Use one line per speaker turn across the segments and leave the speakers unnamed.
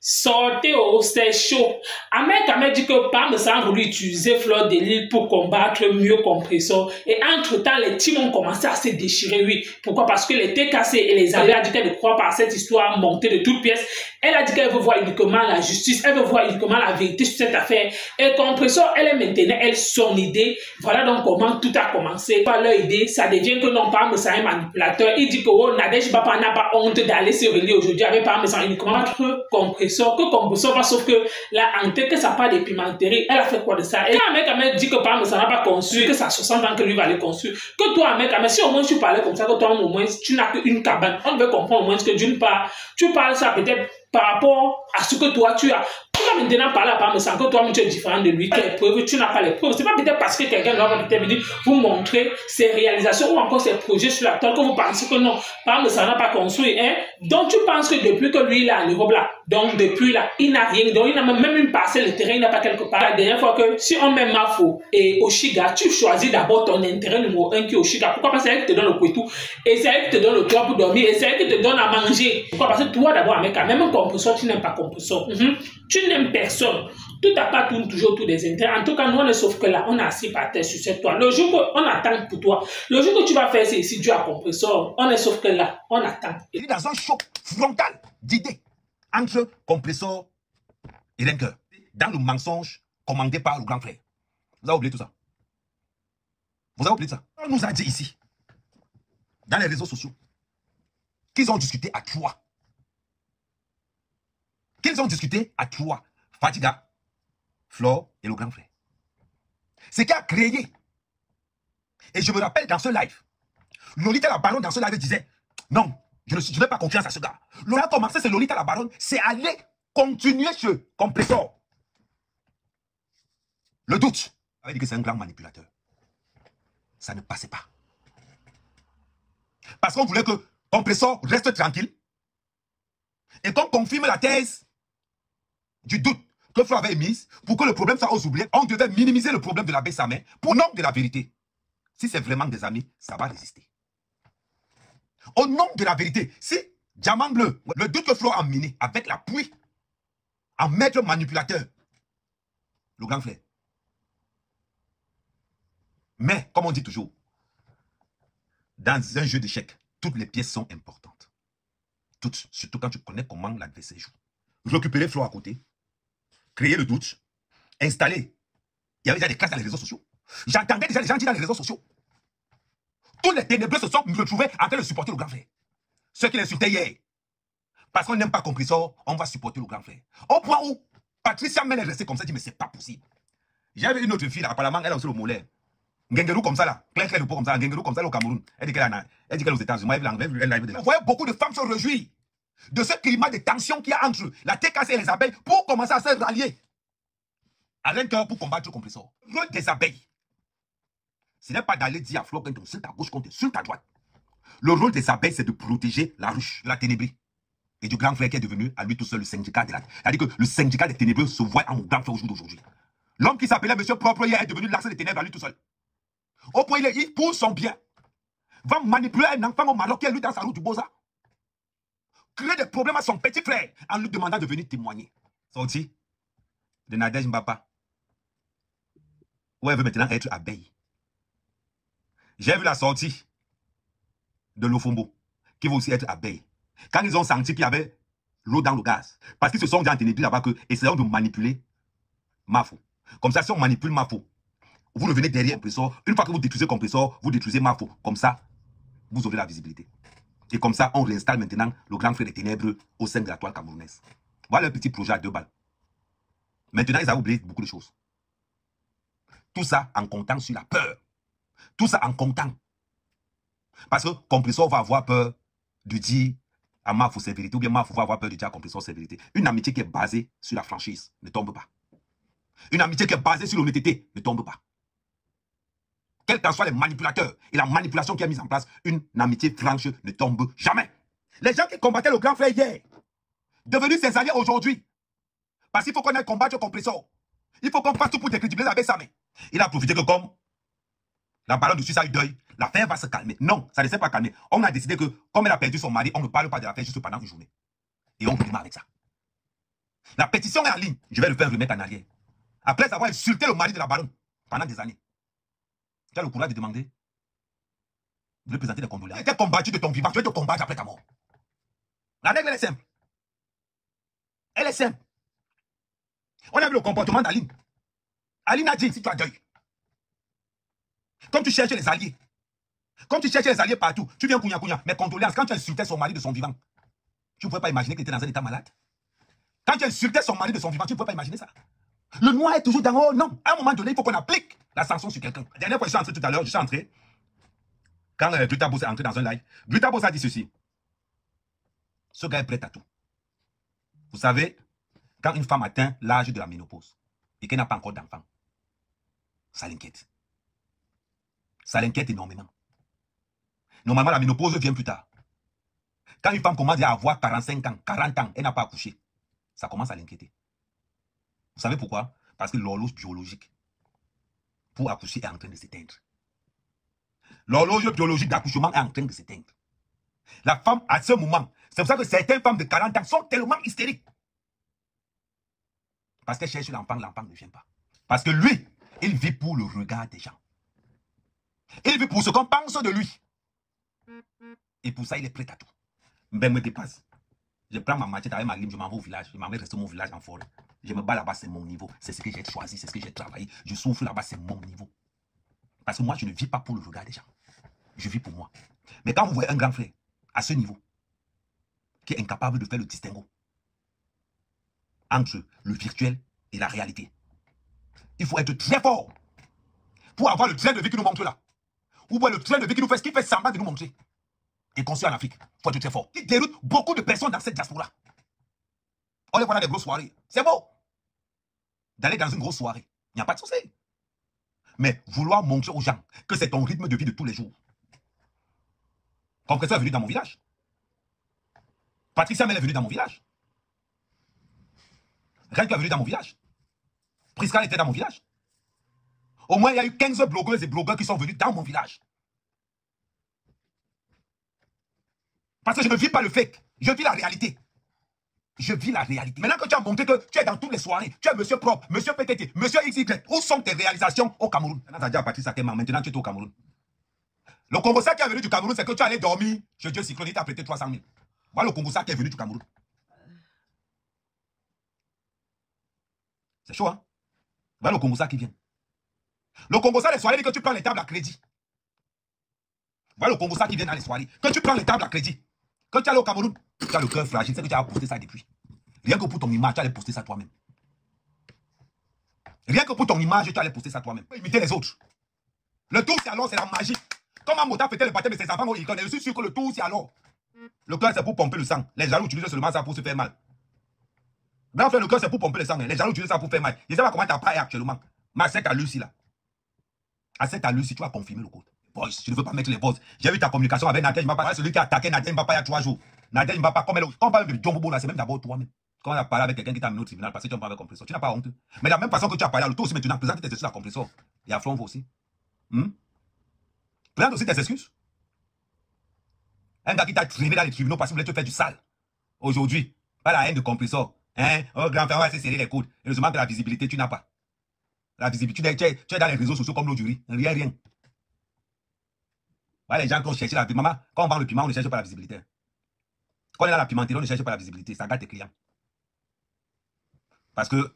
Sortez au c'est chaud. Ahmed dit que Pam semble voulu utiliser Fleur de Lys pour combattre mieux Compressor. Et entre-temps, les teams ont commencé à se déchirer, oui. Pourquoi? Parce que les TKC et les alliés a dit qu'elle ne croit pas à cette histoire montée de toutes pièces. Elle a dit qu'elle veut voir uniquement la justice, elle veut voir uniquement la vérité sur cette affaire. Et Compressor, elle est maintenant, elle, son idée. Voilà donc comment tout a commencé. Par leur idée, ça devient que non, Pam c'est un manipulateur. Il dit que oh, Nadège Bapa n'a pas honte d'aller se relier aujourd'hui avec Pam c'est uniquement notre Compressor. Que Compressor va, sauf que la hanté que ça part des pimenteries, elle a fait quoi de ça? Et quand Ahmed dit que Pam ça n'a pas conçu, que ça 60 ans que lui va aller construire, que toi Ahmed, si au moins tu parlais comme ça, que toi au moins tu n'as qu'une cabane, on devait comprendre au moins que d'une part, tu parles ça peut-être par rapport à ce que toi tu as. Tu vas maintenant parler à Pam sans que toi tu es différent de lui, tu as les preuves, tu n'as pas les preuves. C'est pas peut-être parce que quelqu'un doit peut-être venir vous montrer ses réalisations ou encore ses projets sur la toile que vous pensez que non, Pam ça n'a pas construit. Hein? Donc tu penses que depuis que lui il est à l'Europe là, donc depuis là, il n'a rien, donc il n'a même une parcelle de terrain, il n'a pas quelque part. La dernière fois que si on met Mafo et Oshiga, tu choisis d'abord ton intérêt numéro 1 qui est Oshiga. Pourquoi? Parce que c'est elle qui te donne le couetou, et c'est elle qui te donne le toit pour dormir, et c'est elle qui te donne à manger. Pourquoi? Parce que toi d'abord, mec, même un Compressor, tu n'aimes pas Compressor. Tu n'aimes personne. Tout à part tourne toujours autour des intérêts. En tout cas, nous, on est sauf que là, on a assis par terre sur cette toile. Le jour qu'on attend pour toi, le jour que tu vas faire, c'est ici, Dieu a Compressor. On est sauf que là, on attend.
Il est dans un choc frontal d'idées entre Compressor et Renker, dans le mensonge commandé par le grand frère. Vous avez oublié tout ça? Vous avez oublié ça? On nous a dit ici, dans les réseaux sociaux, qu'ils ont discuté à trois. Qu'ils ont discuté à trois. Fatiga, Flore et le grand frère. Ce qui a créé. Et je me rappelle dans ce live, Lolita la baronne dans ce live disait, non, je ne fais pas confiance à ce gars. L'on a commencé, c'est Lolita la baronne, c'est aller continuer ce Compressor. Le doute avait dit que c'est un grand manipulateur. Ça ne passait pas. Parce qu'on voulait que Compressor reste tranquille et qu'on confirme la thèse du doute que Flore avait émise pour que le problème soit aux oubliettes. On devait minimiser le problème de la Bessamé pour nom de la vérité. Si c'est vraiment des amis, ça va résister. Au nom de la vérité, si Diamant Bleu, le doute que Flore a miné avec l'appui en maître manipulateur, le grand frère. Mais, comme on dit toujours, dans un jeu d'échecs, toutes les pièces sont importantes. Toutes, surtout quand tu connais comment l'adversaire joue. Récupérer Flore à côté, créer le doute, installer. Il y avait déjà des classes dans les réseaux sociaux. J'entendais déjà les gens dire dans les réseaux sociaux. Tous les ténébreux se sont retrouvés en train de supporter le grand frère. Ceux qui l'insultaient hier. Parce qu'on n'aime pas Compressor, on va supporter le grand frère. Au point où Patricia Mel est restée comme ça, dit mais c'est pas possible. J'avais une autre fille là, apparemment, elle a aussi le mollet. Ngengerou comme ça là, clair de peau comme ça, Ngengerou comme ça là au Cameroun. Elle dit qu'elle est aux États-Unis. Vous voyez, beaucoup de femmes se réjouissent de ce climat de tension qu'il y a entre la TKC et les abeilles pour commencer à se rallier à Renker pour combattre Compressor. Le rôle des abeilles, ce n'est pas d'aller dire à Flore qu'on sur ta gauche, qu'on sur ta droite. Le rôle des abeilles, c'est de protéger la ruche, la ténébrie. Et du grand frère qui est devenu à lui tout seul le syndicat de la... C'est-à-dire que le syndicat des ténébreux se voit en grand frère au jour d'aujourd'hui. L'homme qui s'appelait Monsieur Propre hier est devenu l'axe des ténèbres à lui tout seul. Au point il pour son bien, va manipuler un enfant au Maroc qui est lui dans sa route du Boza. Créer des problèmes à son petit frère en lui demandant de venir témoigner. Sorti de Nadège Mbapa. Où elle veut maintenant être abeille. J'ai vu la sortie de Lofombo, qui va aussi être abeille. Quand ils ont senti qu'il y avait l'eau dans le gaz, parce qu'ils se sont dit en ténébris là-bas que essayons de manipuler Mafo. Comme ça, si on manipule Mafo, vous revenez derrière Compressor. Une fois que vous détruisez Compressor, vous détruisez Mafo. Comme ça, vous aurez la visibilité. Et comme ça, on réinstalle maintenant le grand frère des ténèbres au sein de la toile camerounaise. Voilà un petit projet à 2 balles. Maintenant, ils ont oublié beaucoup de choses. Tout ça en comptant sur la peur. Tout ça en comptant. Parce que Compressor va avoir peur de dire à Mafo c'est vérité, ou bien Mafo va avoir peur de dire à Compressor c'est vérité. Une amitié qui est basée sur la franchise ne tombe pas. Une amitié qui est basée sur l'honnêteté ne tombe pas. Quels qu'en soient les manipulateurs et la manipulation qui est mise en place, une amitié franche ne tombe jamais. Les gens qui combattaient le grand frère hier, devenus ses alliés aujourd'hui, parce qu'il faut qu'on aille combattre Compressor. Il faut qu'on fasse tout pour décrédibiliser la Bessamé. Il a profité que comme la baronne de Suisse a eu deuil, l'affaire va se calmer. Non, ça ne s'est pas calmer. On a décidé que, comme elle a perdu son mari, on ne parle pas de l'affaire juste pendant une journée. Et on démarre avec ça. La pétition est en ligne. Je vais le faire remettre en arrière. Après avoir insulté le mari de la baronne pendant des années. Tu as le courage de demander de lui présenter des condoléances. Tu as été combattu de ton vivant, tu vas te combattre après ta mort. La règle, elle est simple. Elle est simple. On a vu le comportement d'Aline. Aline a dit, si tu as deuil, comme tu cherches les alliés, comme tu cherches les alliés partout, tu viens couigna. Mais condoléances, quand tu insultais son mari de son vivant, tu ne pouvais pas imaginer qu'il était dans un état malade. Quand tu insultais son mari de son vivant, tu ne pouvais pas imaginer ça. Le noir est toujours dans oh non. À un moment donné, il faut qu'on applique la sanction sur quelqu'un. La dernière fois, je suis entré tout à l'heure, je suis entré. Quand Greta Boss est entré dans un live, Greta Boss a dit ceci. Ce gars est prêt à tout. Vous savez, quand une femme atteint l'âge de la ménopause et qu'elle n'a pas encore d'enfant, ça l'inquiète. Ça l'inquiète énormément. Normalement, la ménopause vient plus tard. Quand une femme commence à avoir 45 ans, 40 ans, elle n'a pas accouché, ça commence à l'inquiéter. Vous savez pourquoi? Parce que l'horloge biologique pour accoucher est en train de s'éteindre. L'horloge biologique d'accouchement est en train de s'éteindre. La femme, à ce moment, c'est pour ça que certaines femmes de 40 ans sont tellement hystériques. Parce qu'elles cherchent l'enfant, l'enfant ne vient pas. Parce que lui, il vit pour le regard des gens. Il vit pour ce qu'on pense de lui. Et pour ça, il est prêt à tout. Ben, me dépasse. Je prends ma machette avec ma lime, je m'en vais au village. Je m'en vais rester au village en forêt. Je me bats là-bas, c'est mon niveau. C'est ce que j'ai choisi, c'est ce que j'ai travaillé. Je souffre là-bas, c'est mon niveau. Parce que moi, je ne vis pas pour le regard des gens. Je vis pour moi. Mais quand vous voyez un grand frère, à ce niveau, qui est incapable de faire le distinguo entre le virtuel et la réalité, il faut être très fort pour avoir le train de vie qui nous montre là. Ou voir le train de vie qui nous fait ce qu'il fait semblant de nous montrer. Et construit en Afrique, il faut être très fort. Il déroute beaucoup de personnes dans cette diaspora. On les voit dans des grosses soirées. C'est beau d'aller dans une grosse soirée. Il n'y a pas de souci. Mais vouloir montrer aux gens que c'est ton rythme de vie de tous les jours. Compresseur est venu dans mon village. Patricia Mel est venue dans mon village. Renke est venu dans mon village. Prisca était dans mon village. Au moins, il y a eu 15 blogueuses et blogueurs qui sont venus dans mon village. Parce que je ne vis pas le fake. Je vis la réalité. Je vis la réalité. Maintenant que tu as montré que tu es dans toutes les soirées, tu es monsieur propre, monsieur PTT, monsieur XY, où sont tes réalisations au Cameroun? Maintenant tu es au Cameroun. Le Congossa qui est venu du Cameroun, c'est que tu allais dormir chez Dieu Cyclone, il t'a prêté 300 000. Voilà le Congossa qui est venu du Cameroun. C'est chaud, hein? Voilà le Congossa qui vient. Le Congossa, les soirées, que tu prends les tables à crédit. Voilà le Congossa qui vient dans les soirées. Que tu prends les tables à crédit. Quand tu es allé au Cameroun, tu as le cœur fragile, c'est que tu as posté ça depuis. Rien que pour ton image, tu allais poster ça toi-même. Rien que pour ton image, tu allais poster ça toi-même. Imiter les autres. Le tout, c'est alors, c'est la magie. Comme Amota fêtait le baptême de ses enfants au Hilton, je suis sûr que le tout, c'est alors. Le cœur, c'est pour pomper le sang. Les jaloux utilisent seulement ça pour se faire mal. Grand frère, le cœur, c'est pour pomper le sang. Les jaloux utilisent ça pour faire mal. Je ne sais pas comment tu as pas actuellement. Mais à cette allure-ci, là. À cette allure-ci, tu vas confirmer le code. Boys, je ne veux pas mettre les boss. J'ai vu ta communication avec Nadège Mbapa, celui qui a attaqué Nadège Mbapa il y a 3 jours. Nadège Mbapa, comme elle, quand on parle de John Bobo, là, c'est même d'abord toi-même. Quand on a parlé avec quelqu'un qui t'a amené au tribunal parce que tu en parles avec compresseur, tu n'as pas honte. Mais de la même façon que tu as parlé à l'auto aussi, maintenant, présente tes excuses à compresseur. Et à Flonvo aussi. Présente aussi tes excuses. Un gars qui t'a traîné dans les tribunaux parce qu'il voulait te faire du sale. Aujourd'hui, pas la haine de compresseur. Hein? Oh, grand frère, on va se serrer les coudes. Et heureusement que la visibilité, tu n'as pas. La visibilité, tu es dans les réseaux sociaux comme l'eau du riz. Rien. Voilà, les gens qui ont cherché la visibilité. Maman, quand on vend le piment, on ne cherche pas la visibilité. Quand on est dans la pimenterie, on ne cherche pas la visibilité. Ça gâte tes clients. Parce que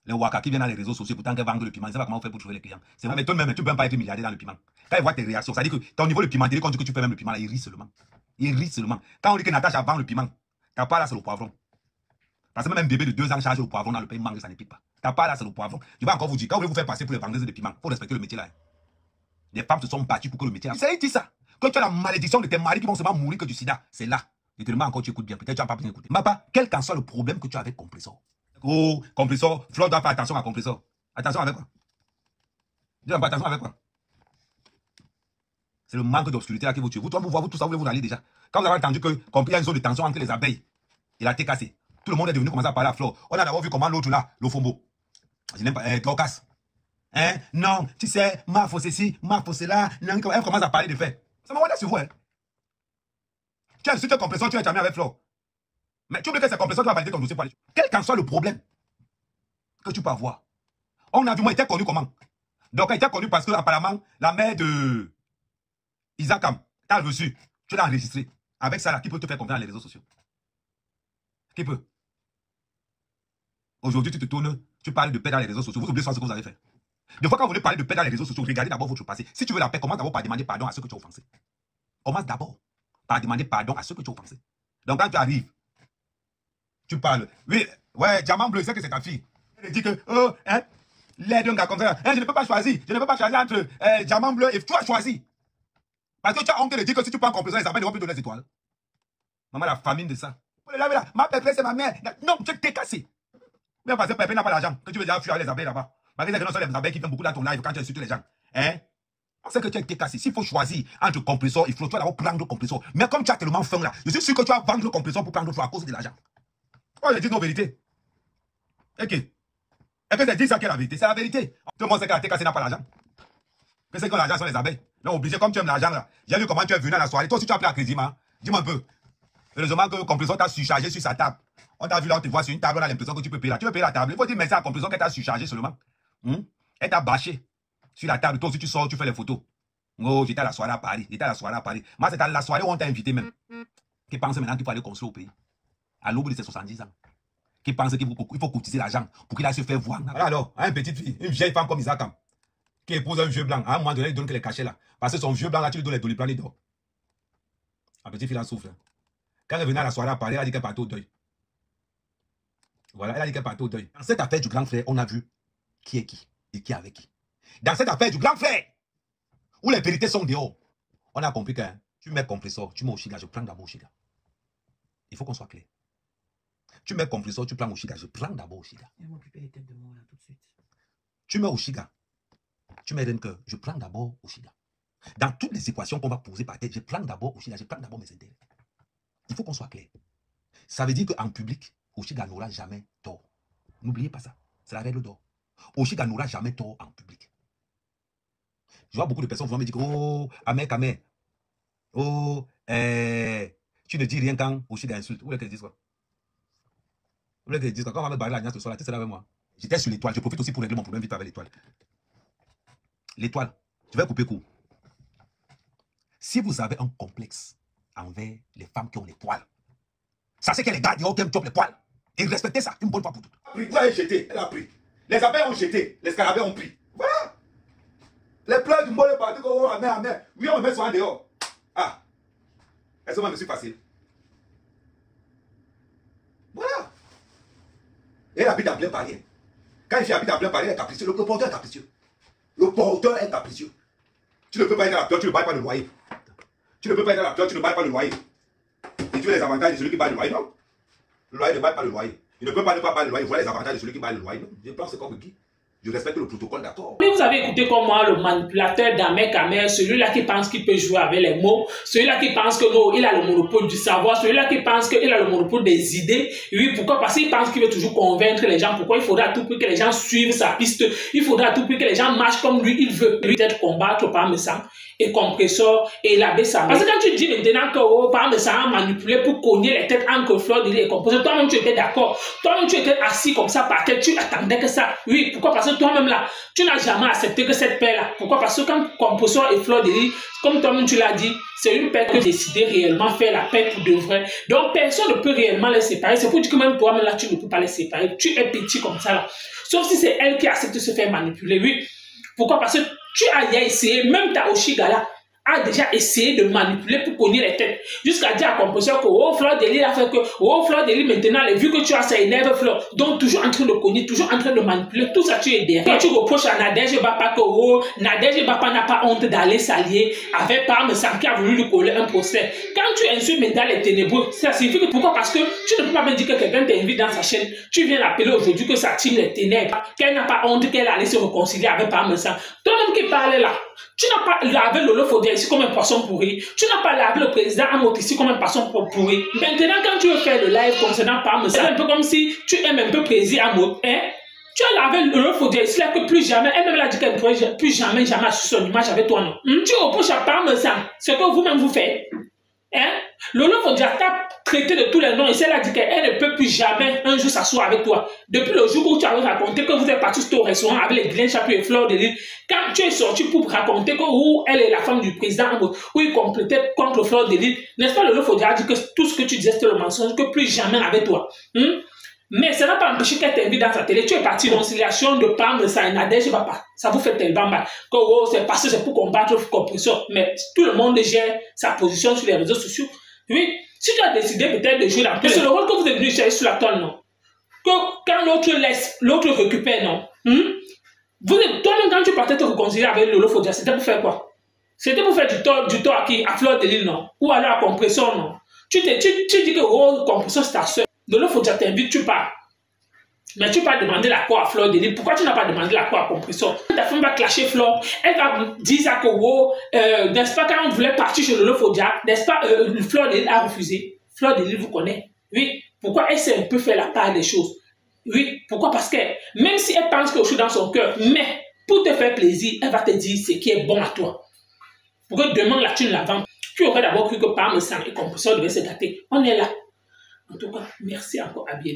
les Waka qui viennent dans les réseaux sociaux, pourtant qu'ils vendent le piment, ils ne savent pas comment on fait pour trouver les clients. C'est vrai, mais toi-même, tu ne peux même pas être milliardaire dans le piment. Quand ils voient tes réactions, ça dit que ton niveau de pimenterie, quand tu dis que tu fais même le piment, là, il rit seulement. Il rit seulement. Quand on dit que Natacha vend le piment, ta part là, c'est le poivron. Parce que même un bébé de 2 ans chargé au poivron dans le pays mangue, ça ne pique pas. Ta part là, c'est le poivron. Je vais encore vous dire, quand vous voulez vous faire passer pour les vendeuses de piment, il faut respecter le métier là. Les femmes se sont battues pour que le métier là. C'est dit ça. Que tu as la malédiction de tes maris qui vont seulement mourir que du sida. C'est là. Et tellement encore tu écoutes bien. Peut-être tu n'as pas besoin d'écouter. Papa, quel qu'en soit le problème que tu as avec compresseur. Oh, compresseur. Flo doit faire attention à compresseur. Attention avec quoi? Dis pas attention avec quoi? C'est le manque d'obscurité là qui vous tue. Vous tout ça, vous allez déjà. Quand vous avez entendu que il y a une zone de tension entre les abeilles et la TKC, tout le monde est devenu commencer à parler à Flo. On a d'abord vu comment l'autre là, le Fombo. Je n'aime pas. Dorcas. Hein? Non, tu sais, ma faut ceci, ma faut cela. Elle commence à parler de fait. Ça m'a regardé sur vous, hein. Tu as insulté compresseur, tu es jamais avec Flo. Mais tu oublies que c'est Compressor qui va valider ton dossier pour aller. Quel qu'en soit le problème que tu peux avoir. On a vu, moi, il était connu comment? Donc, il était connu parce que, apparemment, la mère de Isakam, t'as reçu, tu l'as enregistré. Avec ça, là, qui peut te faire confiance dans les réseaux sociaux? Qui peut? Aujourd'hui, tu te tournes, tu parles de paix dans les réseaux sociaux. Vous oubliez ce que vous avez fait. Des fois, quand vous voulez parler de paix dans les réseaux sociaux, regardez d'abord votre passé. Si tu veux la paix, commence d'abord par demander pardon à ceux que tu as offensés. Commence d'abord par demander pardon à ceux que tu as offensés. Donc, quand tu arrives, tu parles. Oui, ouais, Diamant Bleu, c'est que c'est ta fille. Elle dit que, oh, hein, l'aide d'un gars comme ça, hein, je ne peux pas choisir. Je ne peux pas choisir entre Diamant Bleu et tu as choisi. Parce que tu as honte de dire que si tu prends Compressor, les appels ne vont plus donner les étoiles. Maman, la famine de ça. Là, ma pépé, c'est ma mère. Non, tu t'es cassé. Même parce que pépé n'a pas d'argent. Que tu veux déjà fuir les abeilles là-bas. Malgré que ce sont les abeilles qui viennent beaucoup dans ton live quand tu insultes les gens. Hein? C'est que tu as été cassé. S'il faut choisir entre Compressor et Flo, tu vas d'abord prendre Compressor. Mais comme tu as tellement faim là, je suis sûr que tu vas vendre Compressor pour prendre Flo à cause de l'argent. Oh, je dis nos vérités. Ok. Et que c'est dit ça qui est la vérité. C'est la vérité. Tout le monde sait que la TKC n'a pas d'argent. Que c'est que l'argent sont les abeilles. Donc, obligé, comme tu aimes l'argent là. J'ai vu comment tu es venu à la soirée. Toi aussi, tu as appelé à crédit, man. Dis-moi un peu. Heureusement que Compressor t'a surchargé sur sa table. On t'a vu là, on te voit sur une table, on a l'impression que tu peux payer là. Tu peux payer la table. Il faut dire merci à Compressor qu'elle t'a surchargé seulement. Elle t'a bâché sur la table. Toi aussi, tu sors, tu fais les photos. Oh, j'étais à la soirée à Paris. J'étais à la soirée à Paris. Moi, c'est à la soirée où on t'a invité même. Qui pense maintenant qu'il faut aller construire au pays. À l'aube de ses 70 ans. Qui pense qu'il faut cotiser l'argent pour qu'il aille se faire voir. Alors, une petite fille, une vieille femme comme Isakam, qui épouse un vieux blanc. À un moment donné, il donne que les cachets là. Parce que son vieux blanc là, tu lui donnes les doliprane, il dort. La petite fille là souffre. Quand elle venait à la soirée à Paris, elle a dit qu'elle partait au deuil. Voilà, elle a dit qu'elle partait au deuil. Dans cette affaire du grand frère, on a vu qui est qui et qui est avec qui. Dans cette affaire du grand frère, où les vérités sont dehors, on a compris que tu mets Compressor, tu mets Oshiga, je prends d'abord Oshiga. Il faut qu'on soit clair. Tu mets Compressor, tu prends Oshiga, je prends d'abord Oshiga. Tu mets Oshiga, tu mets Renke, je prends d'abord Oshiga. Dans toutes les équations qu'on va poser par tête, je prends d'abord Oshiga, je prends d'abord mes intérêts. Il faut qu'on soit clair. Ça veut dire qu'en public, Oshiga n'aura jamais tort. N'oubliez pas ça. C'est la règle d'or. Oshiga n'aura jamais tort en public. Je vois beaucoup de personnes qui vont me dire, oh, Amer, oh, tu ne dis rien quand Oshiga insulte. Vous voulez qu'elle dise quoi? Vous voulez qu'elle dise quoi? Quand on va me barrer la niasse ce soir, tu seras avec moi. J'étais sur l'étoile. Je profite aussi pour régler mon problème vite avec l'étoile. L'étoile, je vais couper court. Si vous avez un complexe envers les femmes qui ont les poils, sachez que les gars qui ont les poils, et respectez ça une bonne fois pour toutes. Elle a jeté, elle a pris. Les abeilles ont jeté, les scarabées ont pris. Voilà. Les pleurs du monde est parti, oh, amer. Oui, on me met soin dehors. Ah. Est-ce que moi, je me suis facile? Voilà. Elle habite en plein Paris. Quand une fille habite en plein Paris, elle est capricieux. Le porteur est capricieux. Le porteur est capricieux. Tu ne peux pas être dans la peur, tu ne bailles pas le loyer. Tu ne peux pas être dans la peur, tu ne bailles pas le loyer. Et tu veux les avantages de celui qui baille le loyer, non? Le loyer ne baille pas le loyer. Il ne peut pas ne pas bailler le loyer. Voilà les avantages de celui qui baille le loyer. Non? Je pense comme qui? Je respecte le protocole, d'accord.
Mais vous avez écouté comme moi le manipulateur d'Amer Kamer, celui-là qui pense qu'il peut jouer avec les mots, celui-là qui pense que non, il a le monopole du savoir, celui-là qui pense qu'il a le monopole des idées. Oui, pourquoi? Parce qu'il pense qu'il veut toujours convaincre les gens. Pourquoi? Il faudra à tout prix que les gens suivent sa piste. Il faudra à tout prix que les gens marchent comme lui, il veut. Lui, peut-être combattre Parmesan et Compressor et l'abbé Samé. Parce que quand tu dis maintenant que oh, Parmesan a manipulé pour cogner les têtes entre Fleur de Lis et Compressor, toi-même tu étais d'accord. Toi-même tu étais assis comme ça par terre, tu attendais que ça. Oui, pourquoi? Parce que toi-même là, tu n'as jamais accepté que cette paix-là. Pourquoi? Parce que quand Compressor et Fleur de Lis, comme toi-même tu l'as dit, c'est une paix que décidé réellement faire la paix pour de vrai. Donc personne ne peut réellement les séparer. C'est pour dire que même toi-même là, tu ne peux pas les séparer. Tu es petit comme ça là. Sauf si c'est elle qui accepte de se faire manipuler. Oui. Pourquoi? Parce que tu as essayé, même ta Oshiga là, a déjà essayé de manipuler pour cogner les têtes. Jusqu'à dire à Compressor que, oh, Fleur de Lis a fait que, oh, Fleur de Lis maintenant, vu que tu as ça énerve Fleur. Donc, toujours en train de cogner, toujours en train de manipuler. Tout ça, tu es derrière. Quand tu reproches à Nadège Bapa que, oh, Nadège Bapa n'a pas honte d'aller s'allier avec Parmesan qui a voulu lui coller un procès. Quand tu insultes maintenant les ténébreux, ça signifie que pourquoi? Parce que tu ne peux pas me dire que quelqu'un t'invite dans sa chaîne. Tu viens l'appeler aujourd'hui que ça tire les ténèbres. Qu'elle n'a pas honte qu'elle allait se réconcilier avec Parmesan. Toi-même qui parles là, tu n'as pas lavé Lolo Fodé ici comme un poisson pourri. Tu n'as pas lavé le président Amot ici comme un poisson pourri. Maintenant, quand tu veux faire le live concernant Parmesan, c'est un peu comme si tu aimes un peu plaisir Amot. Hein? Tu as lavé Lolo Fodé ici là que plus jamais, elle-même a dit qu'elle ne pourrait plus jamais sur son image avec toi, non? Tu reproches à Parmesan ce que vous-même vous faites. Hein? Lolo Fodia t'a traité de tous les noms et elle a dit qu'elle ne peut plus jamais un jour s'asseoir avec toi. Depuis le jour où tu avais raconté que vous êtes parti au restaurant avec les Glen Chapu et Fleur de Lys, quand tu es sorti pour raconter que elle est la femme du président, où il complétait contre Fleur de Lys, n'est-ce pas, Lolo Fodia a dit que tout ce que tu disais c'était le mensonge, que plus jamais avec toi. Mais ça n'a pas empêché qu'elle t'invite dans sa télé. Tu es parti conciliation de Pam, ça et Nadège, papa. Ça vous fait tellement mal. Que c'est parce que c'est pour combattre l'oppression. Mais tout le monde gère sa position sur les réseaux sociaux. Oui, si tu as décidé peut-être de jouer dans le c'est le rôle que vous êtes venu chercher sur la toile, non? Que quand l'autre laisse, l'autre récupère, non? Vous êtes, toi-même, quand tu partais te réconcilier avec Lolo Fodia, c'était pour faire quoi? C'était pour faire du tort à qui? À Fleur de Lys, non? Ou alors à Compression, non? Tu dis que Compression, c'est ta soeur. Lolo Fodia t'invite, tu pars. Mais tu vas demander l'accord à Fleur de Lys. Pourquoi tu n'as pas demandé l'accord à Compression? Ta femme va clasher Fleur. Elle va dire à Kowo, n'est-ce pas, quand on voulait partir chez Lolo Fodia, n'est-ce pas, Fleur de Lys a refusé. Fleur de Lys vous connaît. Oui. Pourquoi elle sait un peu faire la part des choses? Oui. Pourquoi? Parce que même si elle pense quelque chose dans son cœur, mais pour te faire plaisir, elle va te dire ce qui est bon à toi. Pour que demain, là, tu ne la vends. Tu aurais d'abord cru que Parmesan et Compression devaient se gâter. On est là. En tout cas, merci encore à bien.